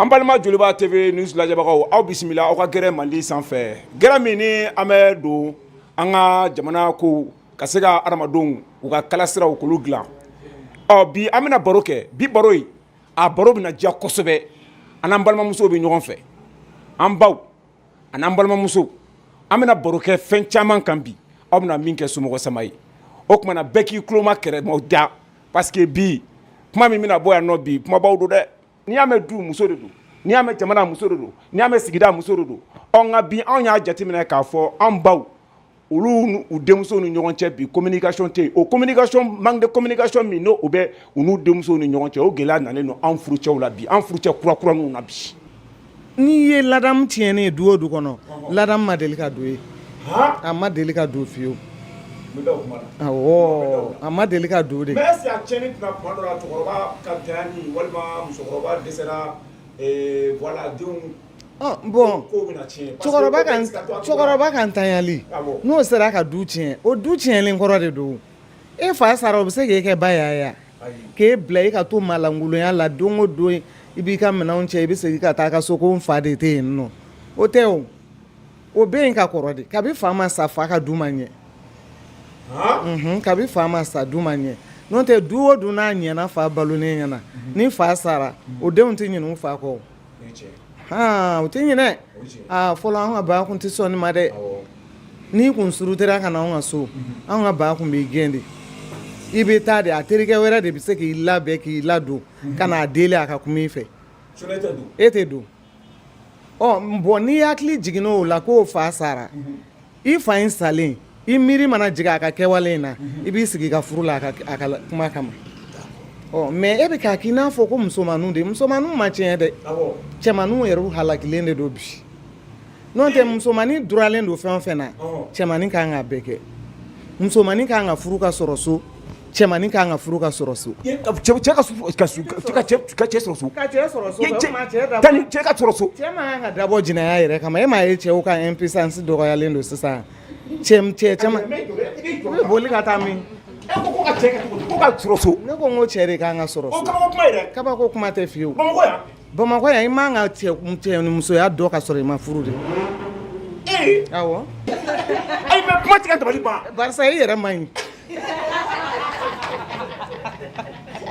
An balima Joliba TV news lajɛbagaw aw bisimila aw ka gɛrɛ Mali sanfɛ gɛrɛ min ni an bɛ don an ka jamana ko ka se ka adamadenw u ka kalasiraw k'olu dilan bi an bɛna baro kɛ bi baro in a baro bɛna diya kosɛbɛ an n'an balimamusow bɛ ɲɔgɔn fɛ an baw an'an balimamusow an bɛna baro kɛ fɛn caman kan bi aw bɛna min kɛ somɔgɔ sama ye o tuma na bɛɛ k'i kuloma kɛrɛ da parce que bi kuma min bɛna bɔ yan nɔ bi kumabaw don dɛ n'i y'a mɛn du muso de don n'i y'a mɛn jamana muso de don n'i y'a mɛn sigida muso de don nka bi anw y'a jateminɛ k'a fɔ an baw olu u denmusow ni ɲɔgɔn cɛ bi communication tɛ yen o communication manque de communication min n'o bɛ u n'u denmusow ni ɲɔgɔn cɛ o gɛlɛya nalen don an furucɛw la bi an furucɛ kura ninnu na bi. N'i ye ladamu tiɲɛnen ye du o du kɔnɔ ladamu ma deli ka don ye a ma deli ka don fiyewu awɔ a ma deli ka don de. mais est-ce que a tiɲɛni tɛna kuma dɔ la cɛkɔrɔba ka ntanyani walima musokɔrɔba dɛsɛra voilà denw. Bon cɛkɔrɔba ka ntanyali n'o sera ka du tiɲɛ o du tiɲɛlen kɔrɔ de don e fa sara o bɛ se k'e kɛ ba yaya k'e bila e ka to malangolonya la don o don i b'i ka minɛnw cɛ i bɛ segin ka taa ka so ko n fa de tɛ yen nɔ o tɛ o bɛ yen ka kɔrɔ de kabi fa ma sa fa ka du ma ɲɛ kabi fa ma sa du ma ɲɛ n'o tɛ du o du n'a ɲɛna fa balonen ɲɛna ni fa sara o denw tɛ ɲinɛ u fa kɔ. O tɛ ɲinɛ fɔlɔ an ka ba kun tɛ sɔn nin ma dɛ n'i kun surutera ka na anw ka so an ka ba kun b'i gɛn de i bɛ taa de a terikɛ wɛrɛ de bɛ se k'i labɛn k'i ladon ka n'a deli a ka kuma i fɛ e tɛ don bon n'i hakili jiginna o la k'o fa sara i fa in salen i miiri mana jigin a ka kɛwale in na i b'i sigi ka furu la a ka kuma kama mais e bɛ k'a k'i n'a fɔ ko musomaninw de musomaninw ma tiɲɛ dɛ cɛmaninw yɛrɛ halakilen de don bi n'o tɛ musomanin duralen don fɛn o fɛn na cɛmanin kan ka bɛɛ kɛ musomanin kan ka furu ka sɔrɔ so cɛmanin kan ka furu ka sɔrɔ so cɛ ka cɛ sɔrɔ so cɛ ka sɔrɔ so cɛ ma kan ka dabɔ jinɛya yɛrɛ kama e m'a ye cɛw ka impuissance dɔgɔyalen don sisan cɛman i bɛ boli ka taa min ko ka sɔrɔ so ne ko n ko cɛ de kan ka sɔrɔ so kabako kuma yɛrɛ kabako kuma tɛ fiyewu Bamakɔ yan i man ka cɛ ni musoya dɔ ka sɔrɔ i ma furu de awɔ ayi mais kuma tɛ ka dabali ban barisa i yɛrɛ man ɲi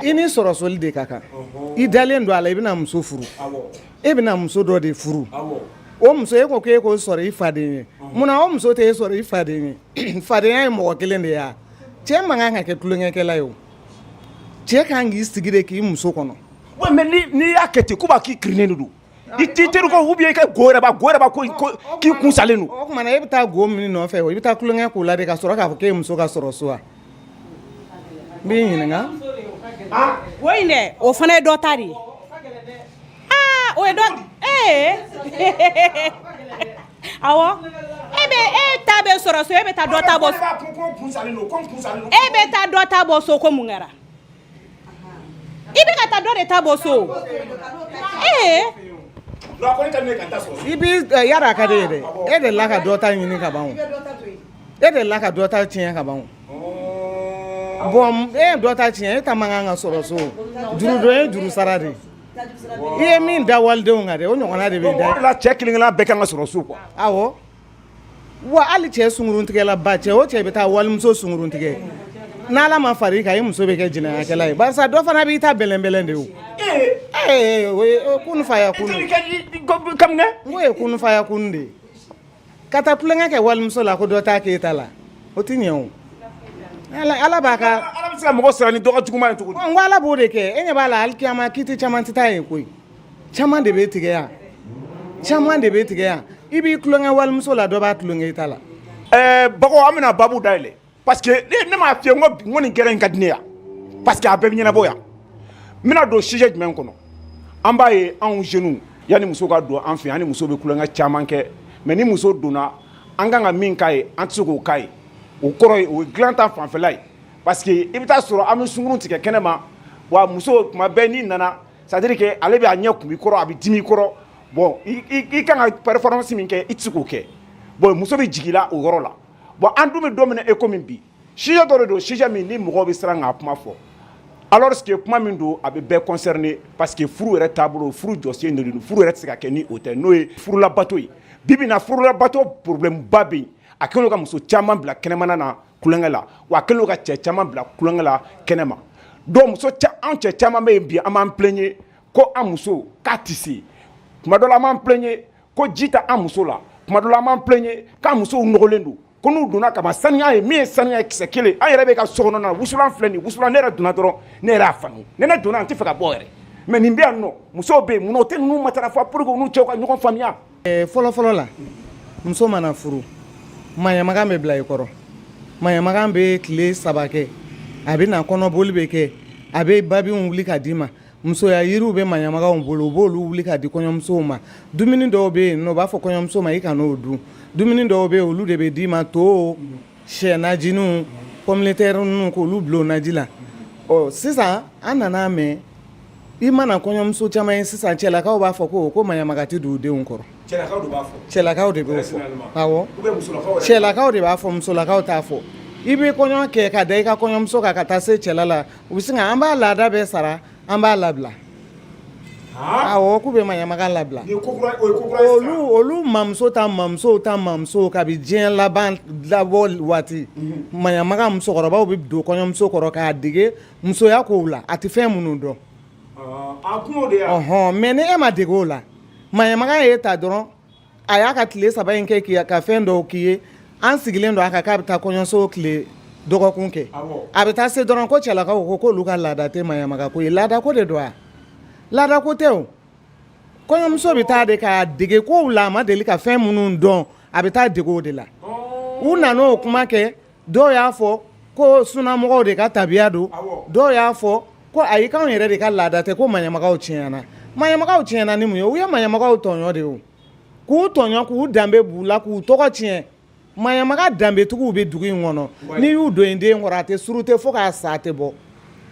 i ni sɔrɔ soli de ka kan i dalen don a la i bɛna muso furu e bɛna muso dɔ de furu o muso e ko k'e k'o sɔrɔ i faden ye munna o muso tɛ e sɔrɔ i faden ye fadenya ye mɔgɔ kelen de ye wa cɛ man kan ka kɛ tulonkɛkɛla ye o cɛ kan k'i sigi de k'i muso kɔnɔ mais n'i y'a kɛ ten ko b'a k'i kirinen de don i t'i teri ko ou bien i ka go yɛrɛ b'a k'i kun salen don o tuma na e bɛ taa go min nɔfɛ i bɛ taa tulonkɛ k'o la de ka sɔrɔ k'a fɔ k'e muso ka sɔrɔ so wa n b'i ɲininka o in dɛ o fana ye dɔ ta de ye o ye dɔ awɔ e ta bɛ sɔrɔ so e bɛ taa dɔ ta bɔ e bɛ taa dɔ ta bɔ so ko mun kɛra i bɛ ka taa dɔ de ta bɔ so i b'i yara a ka di ye dɛ e de la ka dɔ ta ɲini ka ban o e de la ka dɔ ta tiɲɛ ka ban o bon e ye dɔ ta tiɲɛ e ta man kan ka sɔrɔ so juru dɔ ye juru sara de i ye min da walidenw kan dɛ o ɲɔgɔnna de bɛ da o de la cɛ kelen-kelenna bɛɛ kan ka sɔrɔ so quoi awɔ wa hali cɛ sunguruntigɛla ba cɛ o cɛ bɛ taa walimuso sunguruntigɛ n'ala ma fari i kan i muso bɛ kɛ jinɛyakɛla ye barisa dɔ fana b'i ta bɛlɛnbɛlɛn de o o ye kunu faya kunu n ko ye kunu faya kunu de ye ka taa tulonkɛ kɛ walimuso la ko dɔ t'a k'e ta la o tɛ ɲɛ o ala b'a ka ala bɛ se ka mɔgɔ sara ni dɔgɔ juguman ye cogo di n ko ala b'o de kɛ e ɲɛ b'a la alikiyama kiti caman tɛ taa yen koyi caman de bɛ tigɛ yan caman de bɛ tigɛ yan i b'i tulonkɛ walimuso la dɔ b'a tulonkɛ i ta la Bago an bɛna babu dayɛlɛ parce que ne m'a f'i ye n ko nin gɛrɛ in ka di ne ye parce que a bɛɛ bɛ ɲɛnabɔ yan n bɛna don sujet jumɛn kɔnɔ an b'a ye anw jeunes yanni muso ka don an fɛ yan ani muso bɛ tulonkɛ caman kɛ mais ni muso donna an kan ka min k'a ye an tɛ se k'o k'a ye o kɔrɔ ye o ye dilan ta fanfɛla ye parce que i bɛ taa sɔrɔ an bɛ sunkurun tigɛ kɛnɛ ma wa muso tuma bɛɛ n'i nana c'est à dire que ale bɛ a ɲɛ kun i kɔrɔ a bɛ dimi i kɔrɔ bon i kan ka performance min kɛ i tɛ se k'o kɛ bon muso bɛ jigin la o yɔrɔ la bon an dun bɛ don min na e ko min bi sujet dɔ de don sujet min ni mɔgɔw bɛ siran k'a kuma fɔ alors que kuma min do a bɛ bɛɛ concerné parce que furu yɛrɛ taabolo furu jɔsen de don furu yɛrɛ tɛ se ka kɛ ni o tɛ n'o ye furulabato ye bibi na furulabato problème ba bɛ yen a kɛlen ka muso caman bila kɛnɛmana na kulonkɛ la wa a kɛlen ka cɛ caman bila kulonkɛ la kɛnɛma donc muso an cɛ caman bɛ yen bi an b'an plaigner ko an muso k'a tɛ se tuma dɔ la an b'an plaigner ko ji tɛ an muso la tuma dɔ la an b'an plaigner k'an musow nɔgɔlen don ko n'u donna ka ban saniya ye min ye saniya ye kisɛ kelen an yɛrɛ bɛ ka so kɔnɔna na wusulan filɛ nin wusulan ne yɛrɛ donna dɔrɔn ne yɛrɛ y'a faamu ne donna an tɛ fɛ ka bɔ yɛrɛ mais nin bɛ yan nɔ musow bɛ yen munna o tɛ ninnu matarafa pour que u n'u cɛw ka ɲɔgɔn faamuya. fɔlɔfɔlɔ la muso mana furu maɲamakan bɛ bila i kɔrɔ maɲamakan bɛ tile 3 kɛ a bɛ na kɔnɔboli bɛ kɛ a bɛ babinw wuli ka d'i ma musoya yiriw bɛ maɲamakanw bolo u b'olu wuli ka di kɔɲɔmusow ma dumuni dɔw bɛ yen nɔ u b'a fɔ kɔɲɔmuso ma i ka n'o dun dumuni dɔw bɛ yen olu de bɛ d'i ma to sɛ najiniw pomme de terre ninnu k'olu bila o naji la sisan an nana mɛn i mana kɔɲɔmuso caman ye sisan cɛlakaw b'a fɔ ko maɲamaka tɛ don u denw kɔrɔ cɛlakaw de b'o fɔ awɔ cɛlakaw de b'a fɔ musolakaw t'a fɔ i bɛ kɔɲɔ kɛ ka da i ka kɔɲɔmuso kan ka taa se cɛla la u bɛ sin ka an b'a laada bɛɛ sara an b'a labila awɔ k'u bɛ maɲamaka labila olu mamusow ta mamusow kabi diɲɛ laban labɔ waati maɲamaka musokɔrɔbaw bɛ don kɔɲɔmuso kɔrɔ k'a dege musoya kow la a tɛ fɛn minnu dɔn mais ni e ma dege o la maɲamaka ye ta dɔrɔn a y'a ka tile 3 in kɛ ka fɛn dɔw k'i ye an sigilen don a kan k'a bɛ taa kɔɲɔso tile dɔgɔkun kɛ a bɛ taa se dɔrɔn ko cɛlakaw ko k'olu ka laada tɛ maɲamaka ko ye laada ko de don wa laada ko tɛ o kɔɲɔmuso bɛ taa de k'a dege kow la a ma deli ka fɛn minnu dɔn a bɛ taa dege o de la u nana o kuma kɛ dɔw y'a fɔ ko sunamɔgɔw de ka tabiya don dɔw y'a fɔ ko ayi k'anw yɛrɛ de ka laada tɛ ko maɲamakaw tiɲɛna maɲamakaw tiɲɛna ni mun ye u ye maɲamakaw tɔɲɔ de o k'u tɔɲɔ k'u danbe b'u la k'u tɔgɔ tiɲɛ maɲamaka danbetigiw bɛ dugu in kɔnɔ n'i y'u don in den kɔrɔ a tɛ suru tɛ fo k'a sa a tɛ bɔ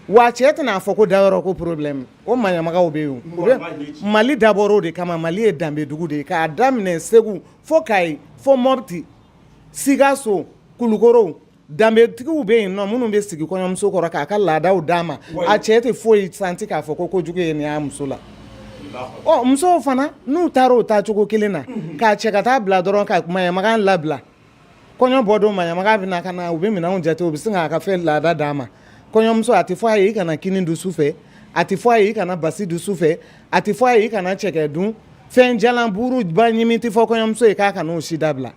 wa cɛ tɛna fɔ ko dayɔrɔ ko problème o maɲamakaw bɛ yen o bɛ mali dabɔra o de kama mali ye danbedugu de ye k'a daminɛ segu fo kayi fo mɔpiti sikaso kulukoro danbetigiw bɛ yen nɔ minnu bɛ sigi kɔɲɔmuso kɔrɔ k'a ka laadaw d'a ma a cɛ tɛ foyi santi k'a fɔ ko kojugu ye nin y'a muso la musow fana n'u taara o taacogo kelen na k'a cɛ ka taa bila dɔrɔn ka maɲamaka labila kɔɲɔ bɔ don maɲamaka bɛ na ka na u bɛ minɛnw jate u bɛ sin k'a ka fɛn laada d'a ma kɔɲɔmuso a tɛ fɔ a ye i kana kini dun su fɛ a tɛ fɔ a ye i kana basi dun su fɛ a tɛ fɔ a ye i kana cɛkɛ dun fɛn jalan buru ba ɲimi tɛ fɔ kɔɲɔmuso ye k'a kana o si dabila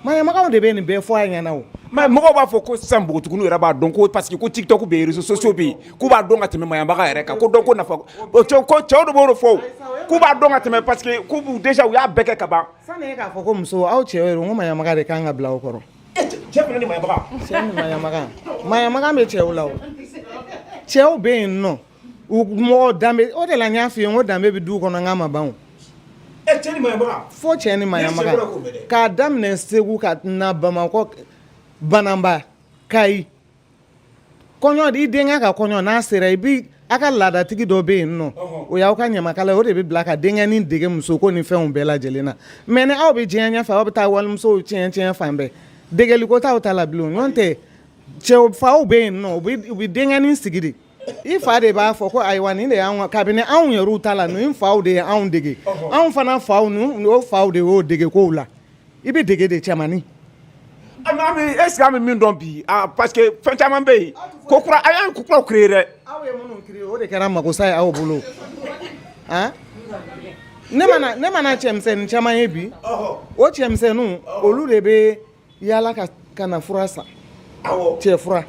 maɲamakaw de bɛ nin bɛɛ fɔ a ɲɛna o mais mɔgɔw b'a fɔ ko sisan npogotigininw yɛrɛ b'a dɔn ko parce que ko TikTok bɛ yen réseaux sociaux bɛ yen k'u b'a dɔn ka tɛmɛ maɲamaka yɛrɛ kan ko dɔn ko nafa ko cɛw de b'o de fɔ k'u b'a dɔn ka tɛmɛ parce que k'u déjà u y'a bɛɛ kɛ ka ban sanni e k'a fɔ ko muso aw cɛ yɛrɛ ko maɲamaka de kan ka bila o kɔrɔ cɛ fana ni maɲamaka cɛ ni maɲamaka bɛ cɛw la o cɛw bɛ yen nɔ u mɔgɔ danbe o de la n y'a f'i ye n ko danbe bɛ du kɔnɔ n k'a ma ban o cɛ ni maɲamaka fo cɛ ni maɲamaka k'a daminɛ segu ka na bamakɔ bananba kayi kɔɲɔ i denkɛ ka kɔɲɔ n'a sera i bi a ka laadatigi dɔ bɛ yen nɔ o y'aw ka ɲamakala o de bɛ bila ka denkɛnin dege muso ko ni fɛnw bɛɛ lajɛlen na mais ni aw bɛ diɲɛ ɲɛfɛ aw bɛ taa walimusow tiɲɛ fan bɛɛ degeliko t'aw ta la bilen ɲɔn tɛ cɛw faw bɛ yen nɔ u bɛ denkɛnin sigi de i fa de b'a fɔ ko ayiwa nin de y'anw kabini anw yɛrɛw ta la nin faw de ye anw dege anw fana faw o faw de y'o dege kow la i bɛ dege de cɛmanin est-ce que an bɛ min dɔn bi parce que fɛn caman bɛ yen ko kura a y'an ko kuraw créer dɛ aw ye minnu créer o de kɛra makosa ye aw bolo ne mana cɛmisɛnnin caman ye bi o cɛmisɛnninw olu de bɛ yaala ka na fura san cɛ fura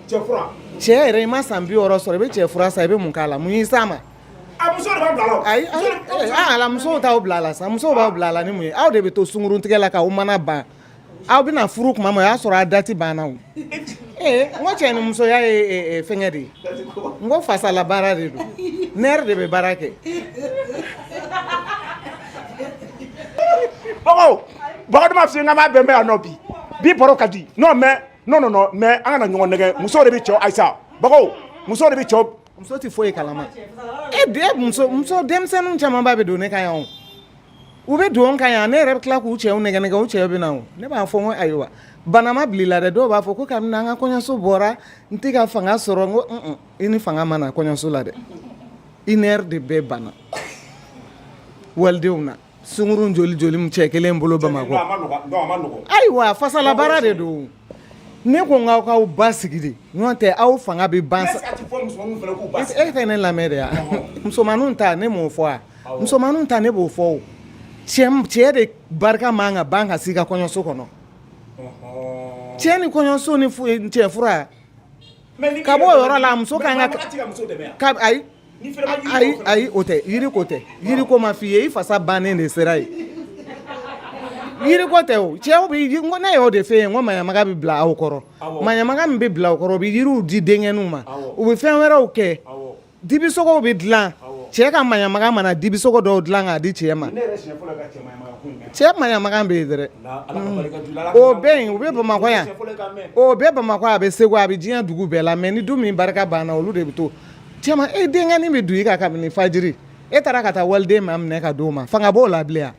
cɛ yɛrɛ i ma san 60 sɔrɔ i bɛ cɛ fura san i bɛ mun k'a la mun y'i s'a ma muso de b'a bila a la ayi ala musow t'aw bila a la sa musow b'aw bila a la ni mun ye aw de bɛ to sunkuruntigɛ la k'aw mana ban aw bɛna furu kuma ma o y'a sɔrɔ a dati banna o n ko cɛ ni musoya ye fɛngɛ de ye n ko fasala baara de don ne yɛrɛ de bɛ baara kɛ Bakari ma fi n ka b'a bɛn bɛ yan nɔ bi baro ka di non mais an kana ɲɔgɔn nɛgɛ muso de bɛ cɛw Ayisa Bakaw muso de bɛ cɛw muso tɛ foyi kalama muso denmisɛnninw camanba bɛ don ne kan yan o u bɛ don kan yan ne yɛrɛ bɛ tila k'u cɛw nɛgɛ u cɛw bɛ na o ne b'a fɔ n ko ayiwa banama bilila dɛ dɔw b'a fɔ ko kabini an ka kɔɲɔso bɔra n tɛ ka fanga sɔrɔ n ko i ni fanga ma na kɔɲɔso la dɛ 1 heure de bɛɛ banna walidenw na sunkurun joli min cɛ kelen bolo Bamakɔ ayiwa fasalabaara de don ne ko n k'aw ba sigi de ɲɔgɔn tɛ aw fanga bɛ ban e tɛ ne lamɛn de ya musomaninw ta ne m'o fɔ a musomaninw ta ne b'o fɔ o cɛ de barika man ka ban ka s'i ka kɔɲɔso kɔnɔ cɛ ni kɔɲɔso ni cɛ fura ka bɔ o yɔrɔ la muso kan ka ayi o tɛ yiri ko tɛ yiri ko ma f'i ye i fasa bannen de sera ye yiri ko tɛ o cɛw bɛ ne y'o de f'e ye n ko maɲamaga bɛ bila aw kɔrɔ maɲamaga min bɛ bila aw kɔrɔ u bɛ yiriw di denkɛninw ma u bɛ fɛn wɛrɛw kɛ dibisogow bɛ dilan cɛ ka maɲamaga mana dibisogo dɔw dilan k'a di cɛ ma cɛ maɲamaga bɛ yen dɛrɛ o bɛ yen u bɛ Bamakɔ yan o bɛ Bamakɔ a bɛ Segu a bɛ diɲɛ dugu bɛɛ la mɛ ni du min barika banna olu de bɛ to cɛ ma e denkɛnin bɛ don i kan kabini fajiri e taara ka taa waliden ma minɛ ka d'o ma fanga b'o la bilen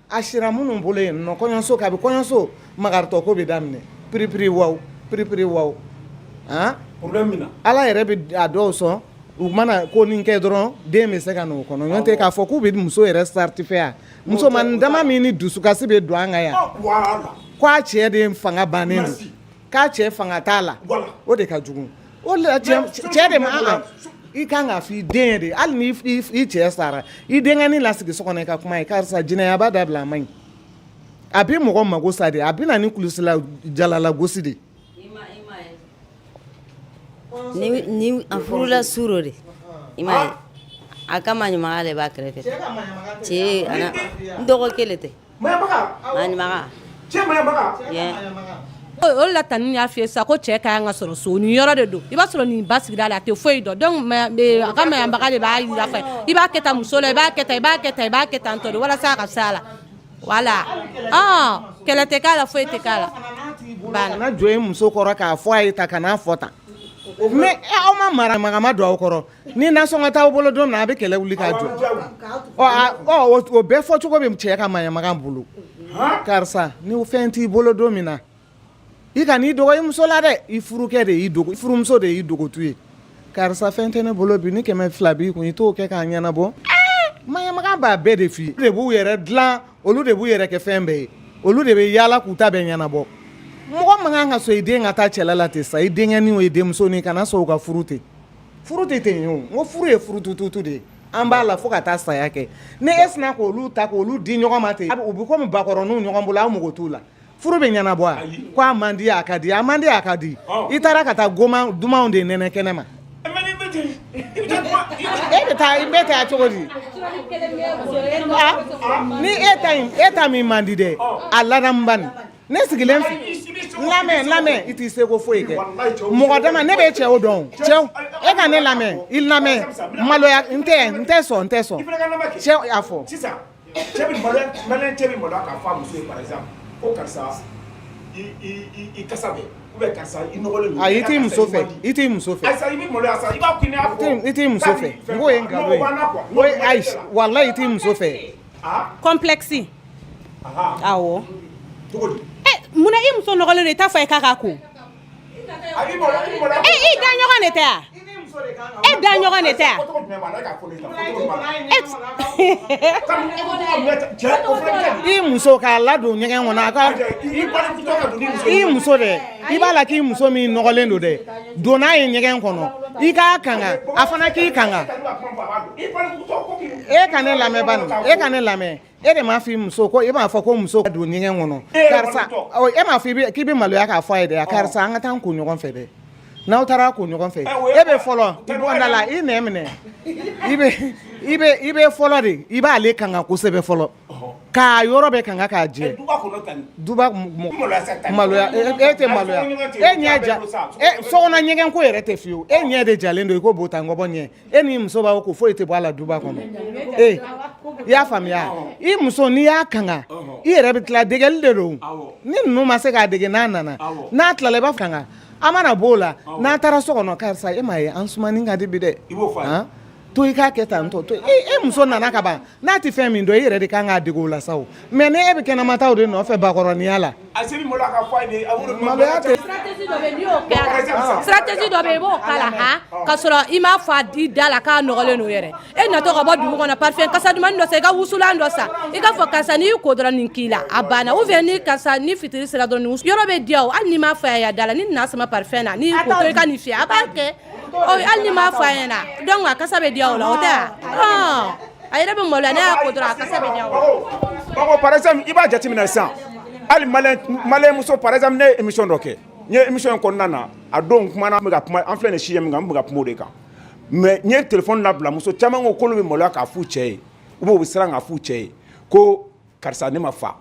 a sira minnu bolo yen nɔ kɔɲɔso kabi kɔɲɔso magaritɔ ko bɛ daminɛ piripiri waw problème min na ala yɛrɛ bɛ a dɔw sɔn u mana ko nin kɛ dɔrɔn den bɛ se ka n'o kɔnɔ n'o tɛ k'a fɔ k'u bɛ muso yɛrɛ certifié yan musomanin dama min ni dusukasi bɛ don an kan yan k'a cɛ de fanga bannen don k'a cɛ fanga t'a la o de ka jugu o de la cɛ de ma i kan ka f'i den de hali ni i cɛ sara i denkɛnin lasigi so kɔnɔ i ka kuma ye karisa jinɛya b'a dabila a man ɲi a bɛ mɔgɔ mago sa de a bɛ na ni kulusila jalala gosi de ni a furula suro de i ma ye a ka maɲumaga de b'a kɛrɛfɛ cɛ ana n dɔgɔ kelen tɛ maɲumaga o la tan ni y'a f'i ye sa ko cɛ ka kan ka sɔrɔ so nin yɔrɔ de don i b'a sɔrɔ nin ba sigida la a tɛ foyi dɔn donc a ka maɲabaga de b'a yira fɛ i b'a kɛ tan muso la i b'a kɛ tan tɔ de walasa a ka se a la voilà kɛlɛ tɛ k'a la foyi tɛ k'a la kana jɔ i muso kɔrɔ k'a fɔ a ye ta kana fɔ tan mais aw ma maramagama don aw kɔrɔ ni nasɔngɔ t'aw bolo don min a bɛ kɛlɛ wuli k'a jɔ o bɛɛ fɔcogo bɛ cɛ ka maɲamaga bolo karisa ni fɛn t'i bolo don min na i ka n'i dogo i muso la dɛ i furukɛ de y'i dogo i furumuso de y'i dogotu ye karisa fɛn tɛ ne bolo bi ni 200 b'i kun i t'o kɛ k'a ɲɛnabɔ maɲamaga b'a bɛɛ de f'i ye olu de b'u yɛrɛ dilan olu de b'u yɛrɛ kɛ fɛn bɛɛ ye olu de bɛ yaala k'u ta bɛɛ ɲɛnabɔ mɔgɔ man kan ka so i den ka taa cɛla la ten sa i denkɛnin o i denmuso ni kana sɔn u ka furu tɛ ten ye o n ko furu ye furu tututu de ye an b'a la fo ka taa saya kɛ ni e sina k'olu ta k'olu di ɲɔgɔn ma ten u bɛ komi bakɔrɔninw ɲɔgɔn bolo aw mago t'u la furu bɛ ɲɛnabɔ a ko a man di a ka di a man di a ka di i taara ka taa dumanw de nɛnɛ kɛnɛ ma e bɛ taa i bɛ taa cogo di ni e ta min man di dɛ a ladamu bani ne sigilen lamɛn i t'i seko foyi kɛ mɔgɔ dama ne bɛ cɛw dɔn cɛw e ka ne lamɛn i lamɛn maloya n tɛ sɔn cɛw y'a fɔ sisan cɛ bɛ maloya k'a fɔ a muso ye par exemple ko karisa i kasa bɛ ou bien karisa i nɔgɔlen don i t'i muso fɛ i t'i muso fɛ ayisa i bɛ maloya sa i b'a kun n'a fɔ i t'i muso fɛ n ko ye nkalon ye n ko ayi walayi i t'i muso fɛ complexe awɔ munna i muso nɔgɔlen don i t'a fɔ i k'a ka ko i da ɲɔgɔn de tɛ wa e da ɲɔgɔn de tɛ wa i muso k'a ladon ɲɛgɛn kɔnɔ a ka i muso dɛ i b'a la k'i muso min nɔgɔlen don dɛ don n'a ye ɲɛgɛn kɔnɔ i k'a kanga a fana k'i kanga e ka ne lamɛn bani e ka ne lamɛn e de m'a fɔ i muso ko e m'a fɔ ko muso ka don ɲɛgɛn kɔnɔ karisa e m'a fɔ k'i bɛ maloya k'a fɔ a ye dɛ karisa an ka taa ko ɲɔgɔn fɛ dɛ n'aw taara ko ɲɔgɔn fɛ e bɛ fɔlɔ i bɔnda la i nɛ minɛ i bɛ fɔlɔ de i b'ale kanga kosɛbɛ fɔlɔ k'a yɔrɔ bɛ kanga k'a jɛ duba maloya e tɛ maloya e ɲɛ ja sokɔnɔ ɲɛgɛn ko yɛrɛ tɛ fiyewu e ɲɛ de jalen don i ko bota ngɔbɔ ɲɛ e ni muso b'a ko foyi tɛ bɔ a la duba kɔnɔ i y'a faamuya i muso n'i y'a kanga i yɛrɛ bɛ tila degeli de don ni ninnu ma se k'a dege n'a nana n'a tilala i b'a kanga a mana b'o la n'a taara so kɔnɔ karisa e m'a ye an sumanin ka di bi dɛ to i k'a kɛ tan tɔ to e muso nana ka ban n'a tɛ fɛn min dɔn i yɛrɛ de kan k'a dege o la sa o mais ni e bɛ kɛnɛmataw de nɔfɛ bakɔrɔniya la stratégie dɔ bɛ yen i b'o k'a la k'a sɔrɔ i m'a fɔ a di da la k'a nɔgɔlen don yɛrɛ e natɔ ka bɔ dugu kɔnɔ parfum kasa dumanni dɔ san i ka wusulan dɔ san i k'a fɔ karisa n'i y'i ko dɔrɔn nin k'i la a banna ou bien ni karisa ni fitiri sera dɔrɔn yɔrɔ bɛ diya o hali n'i m'a fɔ a ye a da la ni nana sama parfum na n'i y'i ko to i ka nin fiyɛ a b'a kɛ hali n'i m'a fɔ a ɲɛna donc a kasa bɛ diya o la o tɛ a yɛrɛ bɛ maloya ne y'a ko dɔrɔn a kasa bɛ diya o la par exemple i b'a jateminɛ sisan hali maliyɛn muso par exemple ne ye émission dɔ kɛ n ye émission in kɔnɔna na a don kumana an bɛ ka kuma an filɛ nin si ye min kan an bɛ ka kuma o de kan mais n ye téléphone labila muso caman ko k'olu bɛ maloya k'a f'u cɛ ye ou bien u bɛ siran k'a f'u cɛ ye ko karisa ne ma fa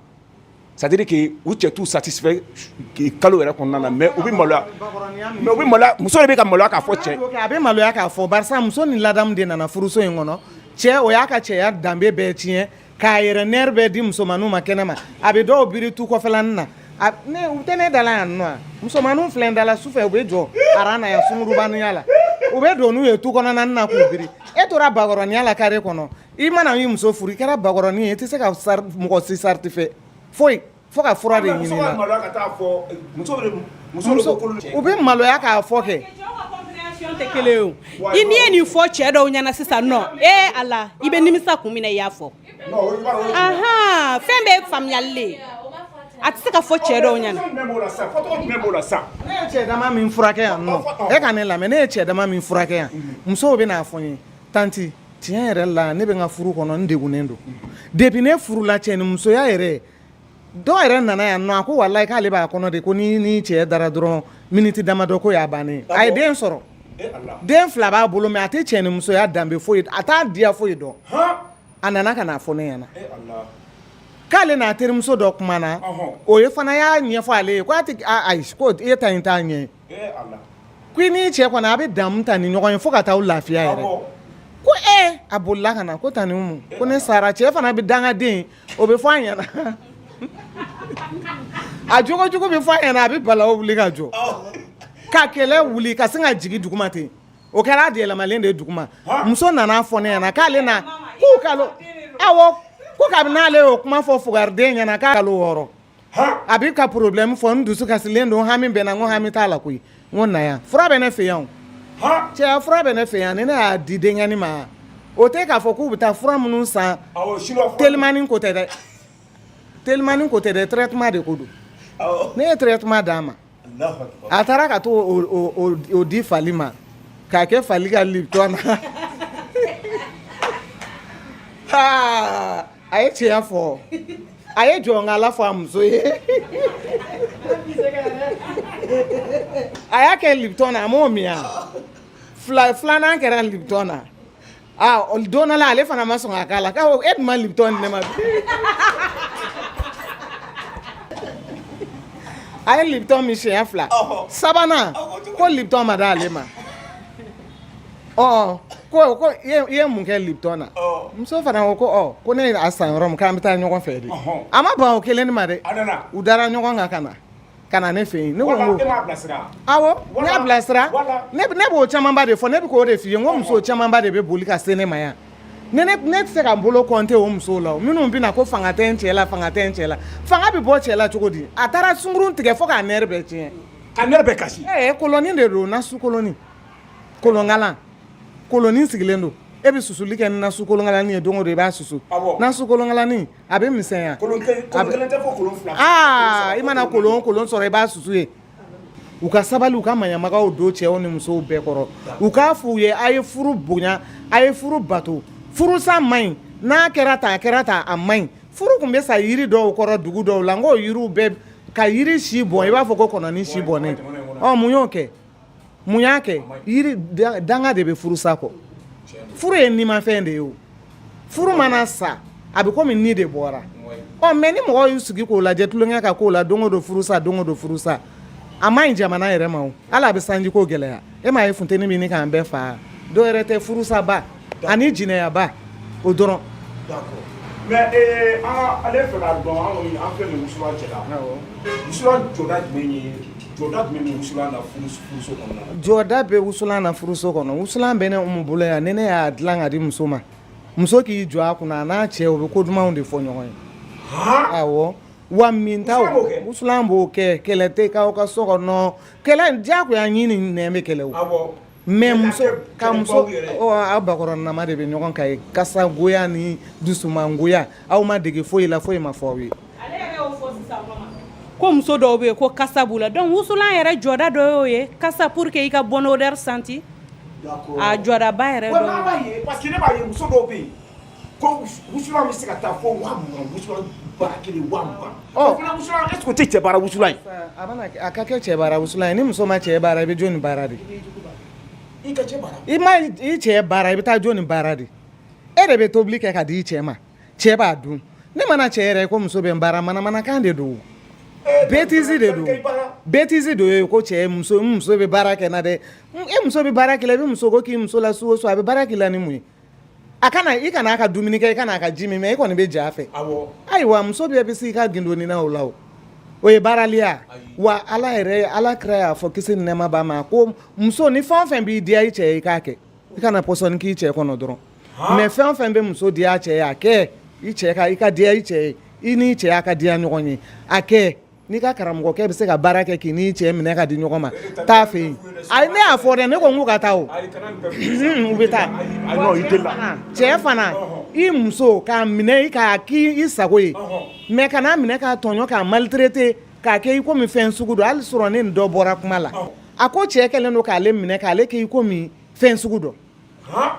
c'est à dire que u cɛ t'u satisfait kalo yɛrɛ kɔnɔna na mais u bɛ maloya muso de bɛ ka maloya k'a fɔ cɛ a bɛ maloya k'a fɔ barisa muso ni ladamu de nana furuso in kɔnɔ cɛ o y'a ka cɛya danbe bɛɛ tiɲɛ k'a yɛrɛ nɛri bɛɛ di musomaninw ma kɛnɛ ma a bɛ dɔw biri tu kɔfɛlanin na u tɛ ne dala yan nɔ musomaninw filɛ n dala sufɛ u bɛ jɔ aran na yan sungurubaniya la u bɛ don n'u ye tu kɔnɔnanin na k'u biri e tora bakɔrɔniya la kare kɔnɔ i mana i muso furu i kɛra bakɔrɔnin ye i tɛ se ka mɔgɔ si certifié foyi fo ka fura de ɲini na u bɛ maloya k'a fɔ kɛ tɛ kelen ye o i n'i ye nin fɔ cɛ dɔw ɲɛna sisan nɔ ala i bɛ nimisa kun min na i y'a fɔ fɛn bɛɛ faamuyali le a tɛ se ka fɔ cɛ dɔw ɲɛna ne ye cɛ dama min furakɛ yan nɔ e ka ne lamɛn ne ye cɛ dama min furakɛ yan musow bɛ n'a fɔ n ye tanti tiɲɛ yɛrɛ la ne bɛ n ka furu kɔnɔ n degunnen don depuis ne furula cɛ ni musoya yɛrɛ dɔw yɛrɛ nana yan nɔ a ko walayi k'ale b'a kɔnɔ de ko ni cɛ dara dɔrɔn miniti damadɔ ko y'a bannen a ye den sɔrɔ den 2 b'a bolo mais a tɛ cɛ ni musoya danbe foyi a t'a diya foyi dɔn a nana ka n'a fɔ ne ɲɛna k'ale n'a terimuso dɔ kumana o ye fana y'a ɲɛfɔ ale ye ko a tɛ ayi ko e ta in t'a ɲɛ ko i n'i cɛ kɔni a bɛ damu ta ni ɲɔgɔn ye fo ka taa lafiya yɛrɛ ko a bolila ka na ko tani umu ko ne sara cɛ fana bɛ dangaden o bɛ fɔ a ɲɛna a jogojugu bɛ fɔ a ɲɛna a bɛ balawu wuli ka jɔ ka kɛlɛ wuli ka sin ka jigin duguma ten o kɛra a yɛlɛmalen de ye duguma muso nana fɔ ne ɲɛna k'ale na k'u kalo awɔ ko kabini n'ale y'o kuma fɔ fugariden ɲɛna k'a kalo 6 a bɛ ka problème fɔ n dusu kasilen don hami bɛ na n ko hami t'a la koyi n ko na yan fura bɛ ne fɛ yan o cɛ fura bɛ ne fɛ yan ni ne y'a di denkɛni ma o tɛ k'a fɔ k'u bɛ taa fura minnu san telimani ko tɛ dɛ telimani ko tɛ dɛ traitement de ko don ne ye traitement d'a ma a taara ka t'o o di fali ma k'a kɛ fali ka lipton na a ye tiɲɛ fɔ a ye jɔnkala fɔ a muso ye a y'a kɛ lipton na a m'o min yan filanan kɛra lipton na don dɔ la ale fana ma sɔn ka k'a la k'aw e dun ma lipton di ne ma a ye lipton min siɲɛ 2 sabanan ko lipton ma d'ale ma ko i ye mun kɛ lipton na muso fana ko ko ne a san yɔrɔ min k'an bɛ taa ɲɔgɔn fɛ de a ma ban o kelen ma dɛ u dara ɲɔgɔn kan ka na ne fɛ yen ne ko awɔ ne y'a bilasira ne b'o camanba de fɔ ne bɛ k'o de f'i ye n ko muso camanba de bɛ boli ka se ne ma yan ne tɛ se ka n bolo kɔnte o musow la minnu bɛ na ko fanga tɛ n cɛ la fanga tɛ n cɛ la fanga bɛ bɔ cɛ la cogo di a taara sunkurun tigɛ fo k'a nɛri bɛɛ tiɲɛ ka nɛri bɛɛ kasi kolonin de don nasu kolonin kolongalan kolonin sigilen don e bɛ susuli kɛ ni nasu kolongalani ye don o don i b'a susu nasu kolongalani a bɛ misɛnya kolon kelen tɛ fɔ kolon 2 i mana kolon sɔrɔ i b'a susu ye u ka sabali u ka maɲamagaw don cɛw ni musow bɛɛ kɔrɔ u k'a f'u ye a ye furu bonya a ye furu bato furusa man ɲi n'a kɛra ta a man ɲi furu tun bɛ sa yiri dɔw kɔrɔ dugu dɔw la n k'o yiriw bɛɛ ka yiri si bɔn i b'a fɔ ko kɔnɔni si bɔnnen mun y'o kɛ mun y'a kɛ yiri danga de bɛ furusa kɔ furu ye nimafɛn de ye o furu mana sa a bɛ komi ni de bɔra mais ni mɔgɔw y'u sigi k'o lajɛ tulonkɛ ka k'o la don o don furusa a ma ɲi jamana yɛrɛ ma o hali a bɛ sanji ko gɛlɛya e m'a ye funteni min ni k'an bɛɛ fa dɔw yɛrɛ tɛ furusa ba ani jinɛyaba o dɔrɔn mais ale fɛ ka dɔn an filɛ nin wusulan cɛla wusulan jɔda jumɛn ye jɔda jumɛn bɛ wusulan na furuso kɔnɔ jɔda bɛ wusulan na furuso kɔnɔ wusulan bɛ ne umu bolo yan ni ne y'a dilan ka di muso ma muso k'i jɔ a kunna a n'a cɛ o bɛ ko dumanw de fɔ ɲɔgɔn ye awɔ wa min ta wusulan b'o kɛ kɛlɛ tɛ k'aw ka so kɔnɔ kɛlɛ diyagoya ɲini nɛn bɛ kɛlɛ o mais muso ka muso aw bakɔrɔn nama de bɛ ɲɔgɔn kan ye kasa goya ni dusuman goya aw ma dege foyi la foyi ma fɔ aw ye ko muso dɔw bɛ yen ko kasa b'u la donc wusulan yɛrɛ jɔda dɔ y'o ye kasa pour que i ka bonne odeur senti a jɔdaba yɛrɛ dɔ ye parce que ne b'a ye muso dɔw bɛ yen ko wusulan bɛ se ka taa fɔ 20,000 wusulan bara kelen 20,000 o fana wusulan est-ce que o tɛ cɛ baara wusulan ye a ka kɛ cɛ baara wusulan ye ni muso ma cɛ baara i bɛ jɔni baara de i ma i cɛ baara i bɛ taa jɔni baara de e de bɛ tobili kɛ ka di i cɛ ma cɛ b'a dun ne mana cɛ yɛrɛ ko muso bɛ n baara manamanakan de don bêtise de don bêtise de ye ko cɛ muso bɛ baara kɛ na dɛ e muso bɛ baara kɛ la i bɛ muso ko k'i muso la su o su a bɛ baara kɛ la ni mun ye a kana i kana a ka dumuni kɛ i kana a ka ji min mɛ i kɔni bɛ ja fɛ ayiwa muso bɛɛ bɛ se i ka gindoni na o la o ye baaraliya wa ala kira y'a fɔ kisi ni nɛɛma b'a ma ko muso ni fɛn o fɛn b'i diya i cɛ ye i k'a kɛ i kana pɔsɔni k'i cɛ kɔnɔ dɔrɔn mais fɛn o fɛn bɛ muso diya cɛ ye a kɛ i ka diya i cɛ ye i ni cɛ y'a ka diya ɲɔgɔn ye a kɛ n'i ka karamɔgɔkɛ bɛ se ka baara kɛ k'i n'i cɛ minɛ ka di ɲɔgɔn ma taa fɛ yen ayi ne y'a fɔ dɛ ne ko n k'u ka taa o u bɛ taa cɛ fana i muso k'a minɛ k'a k'i sago ye mais kana minɛ k'a tɔɲɔ k'a maltraiter k'a kɛ i komi fɛn sugu dɔ hali sɔrɔ ne ni dɔ bɔra kuma la a ko cɛ kɛlen don k'ale minɛ k'ale kɛ i komi fɛn sugu dɔ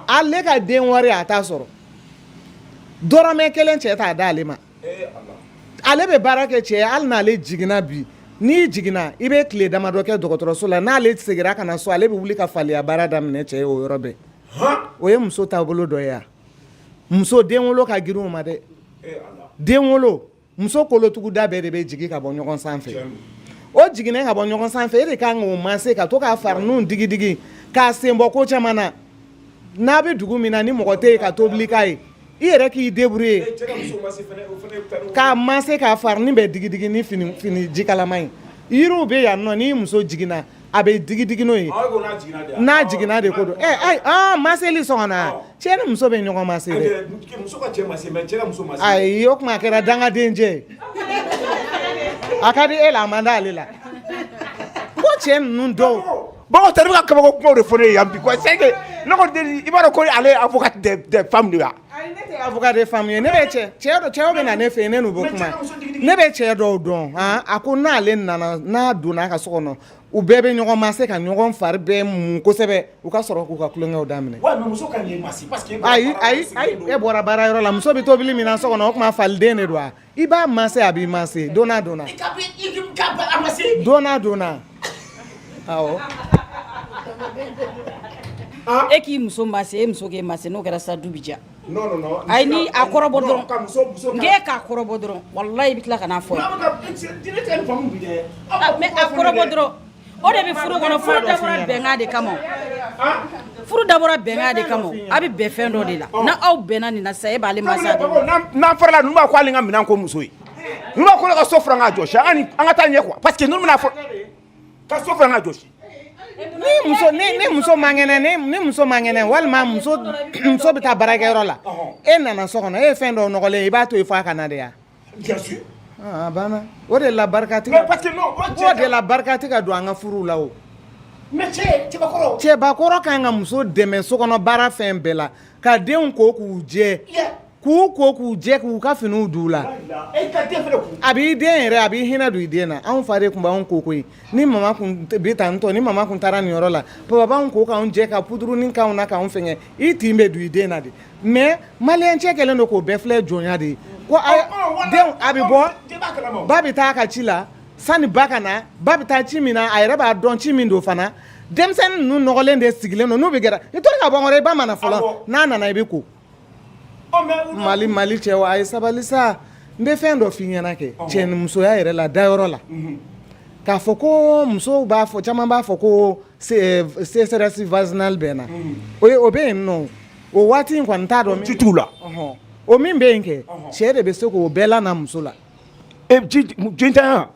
ale ka den wari a t'a sɔrɔ dɔrɔmɛ kelen cɛ t'a d'ale ma ale bɛ baara kɛ cɛ hali n'ale jiginna bi n'i jiginna i bɛ tile damadɔ kɛ dɔgɔtɔrɔso la n'ale seginna ka na so ale bɛ wuli ka faliya baara daminɛ cɛ ye o yɔrɔ bɛɛ o ye muso taabolo dɔ ye yan muso den wolo ka girin o ma dɛ den wolo muso kolotuguda bɛɛ de bɛ jigin ka bɔ ɲɔgɔn sanfɛ o jiginnen ka bɔ ɲɔgɔn sanfɛ e de kan k'o manse ka to k'a fariniw digi k'a sen bɔ ko caman na n'a bɛ dugu min na ni mɔgɔ tɛ yen ka tobili k'a ye i yɛrɛ k'i débrouiller k'a manse k'a farini bɛ digi ni fini jikalama ye yiriw bɛ yan nɔ n'i muso jiginna a bɛ digi n'o ye n'a jiginna de ko don maseli sɔgɔna cɛ ni muso bɛ ɲɔgɔn mase dɛ ayi o kuma a kɛra dangaden jɛ a ka di e la a man d'ale la ko cɛ ninnu dɔw bon tɛ ka kabako kumaw de fɔ ne ye yan bi quoi c'est que ne ko i b'a dɔn ko ale ye avocat des femmes de ya ayi ne tɛ avocat des femmes ye ne bɛ cɛw bɛ na ne fɛ yen ne n'u bɛ kuma ne bɛ cɛ dɔw dɔn a ko n'ale nana n'a donna a ka so kɔnɔ u bɛɛ bɛ ɲɔgɔn mase ka ɲɔgɔn fari bɛɛ mun kosɛbɛ u ka sɔrɔ k'u ka kulonkɛw daminɛ ayi e bɔra baarayɔrɔ la muso bɛ tobili min na so kɔnɔ o tuma faliden de don wa i b'a mase a b'i mase donna awɔ e k'i muso mase e muso k'e mase n'o kɛra sa du bi ja ayi ni a kɔrɔbɔ dɔrɔn nk'e k'a kɔrɔbɔ dɔrɔn walayi i bɛ tila ka n'a fɔ mais a kɔrɔbɔ dɔrɔn o de bɛ furu kɔnɔ furu dabɔra bɛnkan de kama furu dabɔra bɛnkan de kama a bɛ bɛn fɛn dɔ de la n'aw bɛnna nin na sisan e b'ale masa dɔn n'an farala ninnu b'a ko ale ka minɛn ko muso ye ninnu b'a ko ne ka so furan k'a jɔsi an ka taa ɲɛ quoi parce que ninnu bɛna fɔ ka so furan k'a jɔsi ni muso man kɛnɛ walima muso bɛ taa baarakɛyɔrɔ la e nana so kɔnɔ e ye fɛn dɔw nɔgɔlen i b'a to yen f'a ka na de ya bien sûr a banna o de la barika tɛ ka don an ka furuw la o mais cɛbakɔrɔ cɛbakɔrɔ kan ka muso dɛmɛ so kɔnɔ baara fɛn bɛɛ la ka denw ko k'u jɛ k'u ka finiw d'u la a b'i den yɛrɛ a b'i hinɛ don i den na anw fa de tun b'anw ko koyi ni mama kun taara nin yɔrɔ la papa b'anw ko k'anw jɛ ka pudurunin k'anw na k'anw fɛngɛ i tin bɛ don i den na de mais maliyɛn cɛ kɛlen don k'o bɛɛ filɛ jɔnya de ye ko den a bɛ bɔ ba bɛ taa a ka ci la sani ba ka na ba bɛ taa ci min na a yɛrɛ b'a dɔn ci min don fana denmisɛnnin ninnu nɔgɔlen de sigilen don n'u bɛ gɛrɛ i tora ka bɔ nkɔrɔ i ba mana fɔlɔ n'a nana i bɛ ko mali cɛ wa a ye sabali sa n bɛ fɛn dɔ f'i ɲɛna kɛ cɛ ni musoya yɛrɛ la dayɔrɔ la k'a fɔ ko musow caman b'a fɔ ko sécheresse vaginale bɛ n na o bɛ yen nɔ o waati in kɔni t'a dɔn ci t'u la o min bɛ yen kɛ cɛ de bɛ se k'o bɛɛ la na muso la jintanya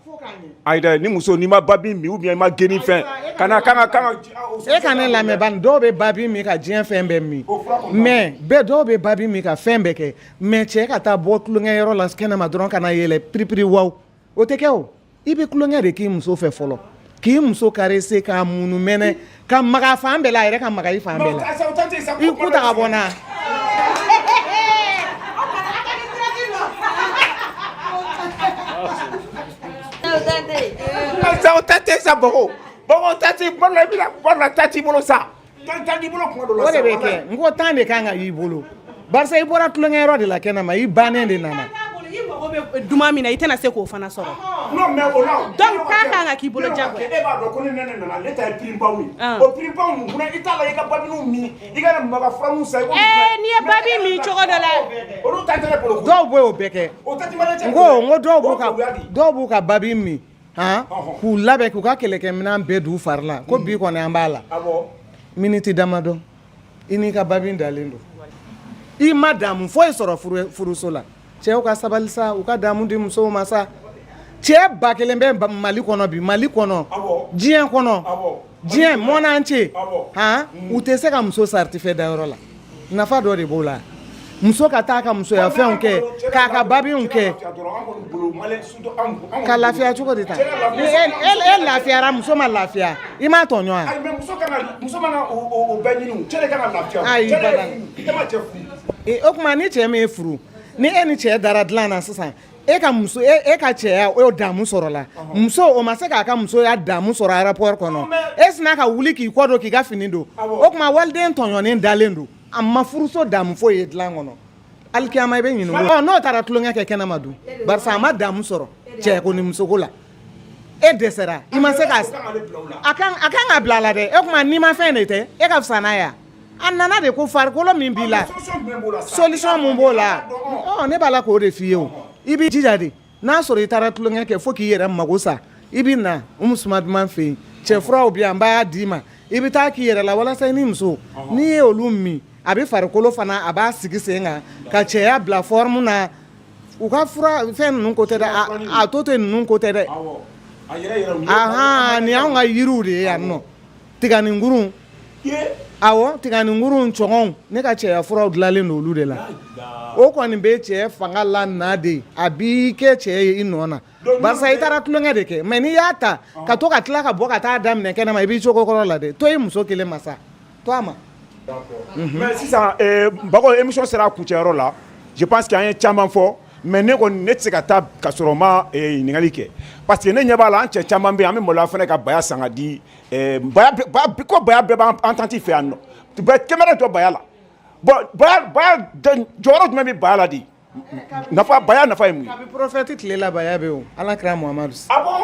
ayida ni muso n'i ma babi min ou bien i ma geni fɛn kana e ka ne lamɛn bani dɔw bɛ babi min ka diɲɛ fɛn bɛɛ min mais bɛɛ dɔw bɛ babi min ka fɛn bɛɛ kɛ mais cɛ ka taa bɔ tulonkɛyɔrɔ la kɛnɛma dɔrɔn ka na yɛlɛ piripiri wawu o tɛ kɛ o i bɛ tulonkɛ de k'i muso fɛ fɔlɔ k'i muso caressé k'a munumɛnɛ ka maga fan bɛɛ la a yɛrɛ ka maga i fan bɛɛ la i ku ta ka bɔ n'a tati sa bogo tati bolo bila tati bolo sa tati bolo kuma dɔ o de bɛ kɛ n ko temps de kan ka y'i bolo barisa i bɔra tulonkɛyɔrɔ de la kɛnɛma i bannen de nana i mago bɛ duma min na i tɛna se k'o fana sɔrɔ non mais o la donc k'a kan ka k'i bolo jagoya e b'a dɔn ko ni nɛnɛ nana ne ta ye piripaw ye o piripaw mun fana i t'a la i ka babiniw min i ka maga furamu sa n'i ye babi min cogo dɔ la olu ta tɛ ne bolo dɔw b'o bɛɛ kɛ o tɛ tɛmɛ ne cɛ n ko dɔw b'u ka babi min k'u labɛn k'u ka kɛlɛkɛminɛn bɛɛ d'u fari la ko bi kɔni an b'a la miniti damadɔ i n'i ka babi dalen don i ma damu foyi sɔrɔ furuso la cɛw ka sabali sa u ka damu di musow ma sa cɛ ba kelen bɛ Mali kɔnɔ bi Mali kɔnɔ diɲɛ kɔnɔ diɲɛ monde entier u tɛ se ka muso certifié dayɔrɔ la nafa dɔ de b'o la muso ka taa ka musoya fɛnw kɛ k'a ka babinw kɛ ka lafiya cogo de ta ni e lafiyara muso ma lafiya i m'a tɔɲɔ wa muso mana o bɛɛ ɲini cɛ de kan ka lafiya ayi o tuma ni cɛ min ye furu ni e ni cɛ dara dilan na sisan e ka cɛya o damu sɔrɔ la muso o ma se k'a ka musoya damu sɔrɔ aéroport kɔnɔ e sina ka wuli k'i kɔ don k'i ka fini don o tuma waliden tɔɲɔnen dalen don a ma furuso damu foyi ye dilan kɔnɔ alikiyama i bɛ ɲininka n'o taara tulonkɛ kɛ kɛnɛma dun barisa a ma damu sɔrɔ cɛko ni musoko la e dɛsɛra i ma se ka a kan ka bila a la dɛ e tuma n'i ma fɛn de tɛ e ka fisa n'a ye a nana de ko farikolo min b'i la solution mun b'o la ne b'a la k'o de f'i ye o i b'i jija de n'a sɔrɔ i taara tulonkɛ kɛ fo k'i yɛrɛ mago sa i bɛ na Suma Duman fɛ yen cɛ furaw bɛ yan n b'a d'i ma i bɛ taa k'i yɛrɛ la walasa i ni muso n'i ye olu min a bɛ farikolo fana a b'a sigi sen kan ka cɛya bila forme na u ka fura fɛn ninnu ko tɛ dɛ a to ten ninnu ko tɛ dɛ nin y'anw ka yiriw de ye yan nɔ tiganinkurun awɔ tiganinkurun cɔngɔnw ne ka cɛya furaw dilanlen don olu de la o kɔni bɛ cɛ fanga la na de a b'i kɛ cɛ ye i nɔ na barisa i taara tulonkɛ de kɛ mais n'i y'a ta ka to ka tila ka bɔ ka taa daminɛ kɛnɛma i b'i cogo kɔrɔ la dɛ to i muso kelen ma sa to a ma. mais sisan Bago émission sera a kuncɛyɔrɔ la je pense que an ye caman fɔ mais ne kɔni ne tɛ se ka taa ka sɔrɔ ma ɲininkali kɛ parce que ne ɲɛ b'a la an cɛ caman bɛ yen an bɛ maloya fana ka baya san ka di ko baya bɛɛ b'an tanti fɛ yan nɔ kɛmɛrɛ jɔ baya la bon baya jɔyɔrɔ jumɛn bɛ baya la de baya nafa ye mun ye. kabi prophète tile la baya bɛ yen o Alakira Muhamadu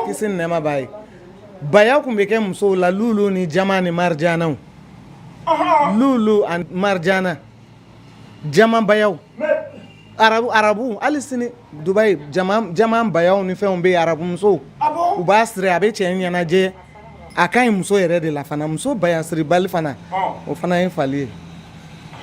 kisi ni nɛɛma b'a ye baya tun bɛ kɛ musow la lulu ni jama ni marijanaw lulu and marijana jama bayaw arabu hali sini Dubai jama bayaw ni fɛnw bɛ yen arabu musow u b'a siri a bɛ cɛ ɲɛnajɛ a ka ɲi muso yɛrɛ de la fana muso baya siri bali fana o fana ye fali ye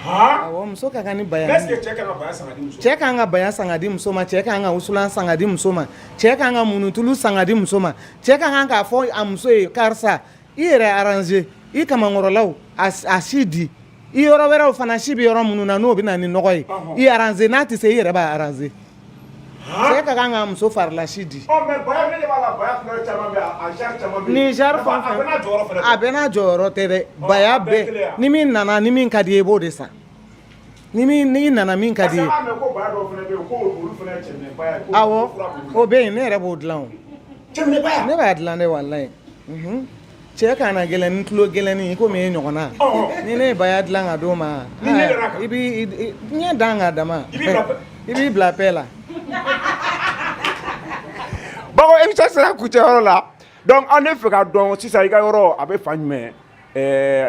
awɔ muso ka kan ni baya cɛ kan ka baya san ka di muso ma cɛ kan ka wusulan san ka di muso ma cɛ kan ka munutulu san ka di muso ma cɛ ka kan k'a fɔ a muso ye karisa i yɛrɛ arranger i kamankɔrɔlaw a si di i yɔrɔ wɛrɛw fana si bɛ yɔrɔ minnu na n'o bɛ na ni nɔgɔ ye i arranger n'a tɛ se i yɛrɛ b'a arranger cɛ ka kan ka muso farila si di ni genre fan a bɛɛ n'a jɔyɔrɔ tɛ dɛ baya bɛɛ ni min nana ni min ka di ye i b'o de san ni nana min ka di ye awɔ o bɛ yen ne yɛrɛ b'o dilan o ne b'a dilan dɛ walayi cɛ kana gɛlɛn ni tulo gɛlɛnni i komi e ɲɔgɔnna ni ne ye baya dilan ka d'o ma i b'i ɲɛ dan ka dama i b'i bila paix la. Bago émission sera kuncɛyɔrɔ la donc an ne fɛ ka dɔn sisan i ka yɔrɔ a bɛ fan jumɛn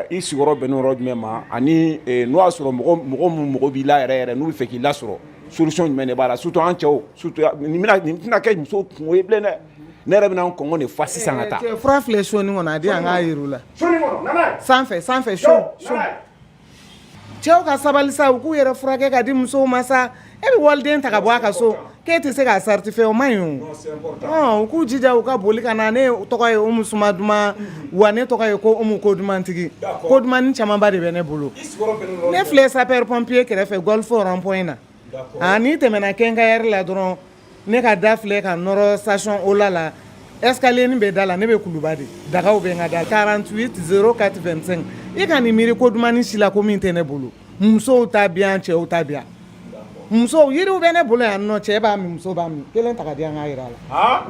i sigiyɔrɔ bɛnnen yɔrɔ jumɛn ma ani n'o y'a sɔrɔ mɔgɔ mun mago b'i la yɛrɛ n'u bɛ fɛ k'i lasɔrɔ solution jumɛn de b'a la surtout an cɛw surtout nin tɛna kɛ muso kungo ye bilen dɛ ne yɛrɛ bɛna n kɔngɔ de fa sisan ka taa. fura filɛ so nin kɔnɔ a di an k'a yir'u la sanfɛ so cɛw ka sabali sa u k'u yɛrɛ furakɛ ka di musow ma sa e bɛ waliden ta ka bɔ a ka so k'e tɛ se k'a certifier o man ɲi o u k'u jija u ka boli ka na ne tɔgɔ ye Umu Suma Duman wa ne tɔgɔ ye ko Umu ko dumantigi ko dumani camanba de bɛ ne bolo ne filɛ sapeur pompier kɛrɛfɛ golf rond-point na n'i tɛmɛna quincaillerie la dɔrɔn ne ka da filɛ ka nɔrɔ station Ola la escalier nin bɛ da la ne bɛ kuluba de dagaw bɛ n ka da 48 04 25 i ka nin miiri ko dumani si la ko min tɛ ne bolo musow ta bi yan cɛw ta bi yan musow yiriw bɛ ne bolo yan nɔ cɛ b'a min muso b'a min kelen ta ka di an ka yira la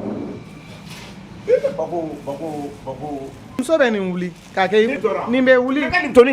muso bɛ nin wuli k'a kɛ nin bɛ wuli